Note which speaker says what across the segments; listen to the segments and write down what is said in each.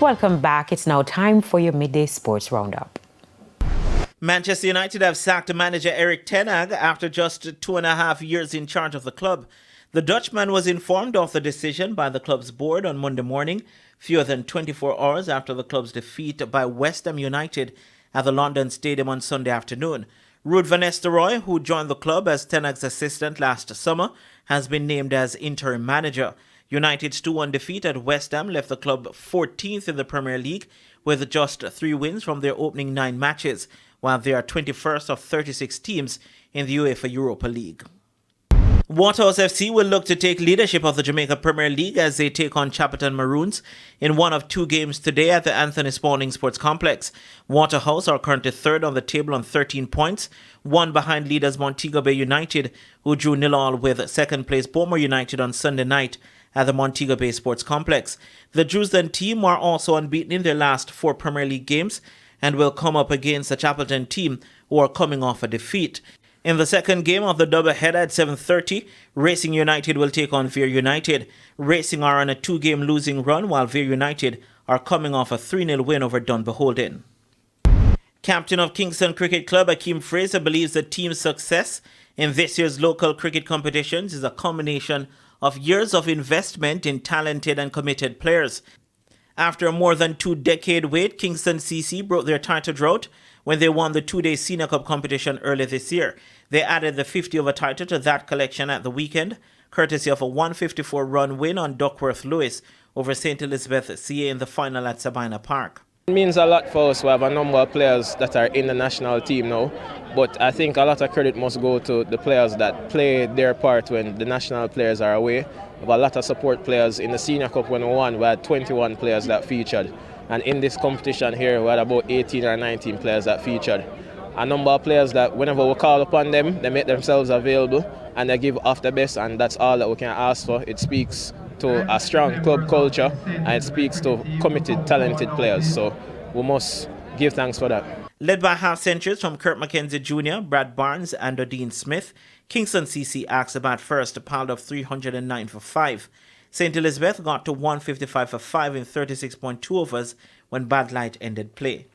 Speaker 1: Welcome back. It's now time for your midday sports roundup.
Speaker 2: Manchester United have sacked manager Erik ten Hag after just 2.5 years in charge of the club. The Dutchman was informed of the decision by the club's board on Monday morning, fewer than 24 hours after the club's defeat by West Ham United at the London Stadium on Sunday afternoon. Ruud van Nistelrooy, who joined the club as ten Hag's assistant last summer, has been named as interim manager. United's 2-1 defeat at West Ham left the club 14th in the Premier League with just 3 wins from their opening 9 matches, while they are 21st of 36 teams in the UEFA Europa League. Waterhouse FC will look to take leadership of the Jamaica Premier League as they take on Chapelton Maroons in one of 2 games today at the Anthony Spalding Sports Complex. Waterhouse are currently 3rd on the table on 13 points, 1 behind leaders Montego Bay United, who drew 0-0 with 2nd place Beaumont United on Sunday night at the Montego Bay Sports Complex. The Drewsden team are also unbeaten in their last 4 Premier League games and will come up against the Chapelton team, who are coming off a defeat. In the second game of the doubleheader at 7:30, Racing United will take on Veer United. Racing are on a 2-game losing run, while Veer United are coming off a 3-0 win over Dunbeholden. Captain of Kingston Cricket Club Akeem Fraser believes the team's success in this year's local cricket competitions is a combination of years of investment in talented and committed players. After a more than 2-decade wait, Kingston CC broke their title drought when they won the 2-day Senior Cup competition earlier this year. They added the 50-over title to that collection at the weekend, courtesy of a 154-run win on Duckworth Lewis over St. Elizabeth CA in the final at Sabina Park.
Speaker 3: It means a lot for us. We have a number of players that are in the national team now, but I think a lot of credit must go to the players that play their part when the national players are away. We have a lot of support players. In the Senior Cup when we won, we had 21 players that featured. And in this competition here, we had about 18 or 19 players that featured. A number of players that whenever we call upon them, they make themselves available and they give off the best, and that's all that we can ask for. It speaks to a strong club culture and it speaks to committed, talented players. So we must give thanks for that.
Speaker 2: Led by half-centuries from Kurt McKenzie Jr., Brad Barnes and Odine Smith, Kingston CC asked to bat first, piled up 309 for 5. St. Elizabeth got to 155 for 5 in 36.2 overs when bad light ended play.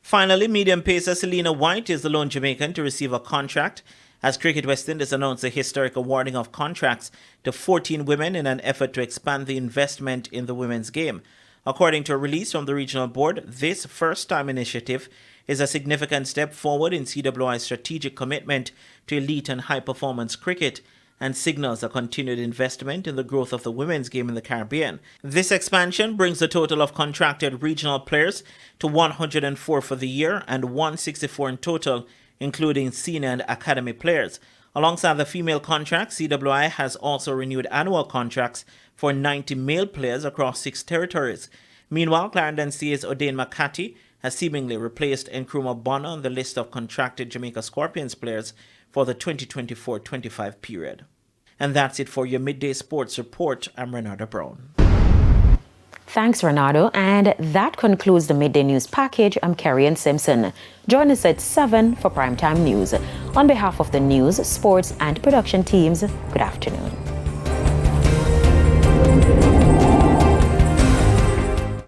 Speaker 2: Finally, medium pacer Selena White is the lone Jamaican to receive a contract as Cricket West Indies announced the historic awarding of contracts to 14 women in an effort to expand the investment in the women's game. According to a release from the regional board, this first-time initiative is a significant step forward in CWI's strategic commitment to elite and high-performance cricket and signals a continued investment in the growth of the women's game in the Caribbean. This expansion brings the total of contracted regional players to 104 for the year and 164 in total, including senior and academy players. Alongside the female contracts, CWI has also renewed annual contracts for 90 male players across 6 territories. Meanwhile, Clarendon CA's O'Dane McCarthy has seemingly replaced Nkrumah Bonner on the list of contracted Jamaica Scorpions players for the 2024-25 period. And that's it for your Midday Sports Report. I'm Renata Brown.
Speaker 1: Thanks, Renato. And that concludes the Midday News package. I'm Carrie Simpson. Join us at 7 for Primetime News. On behalf of the news, sports, and production teams, good afternoon.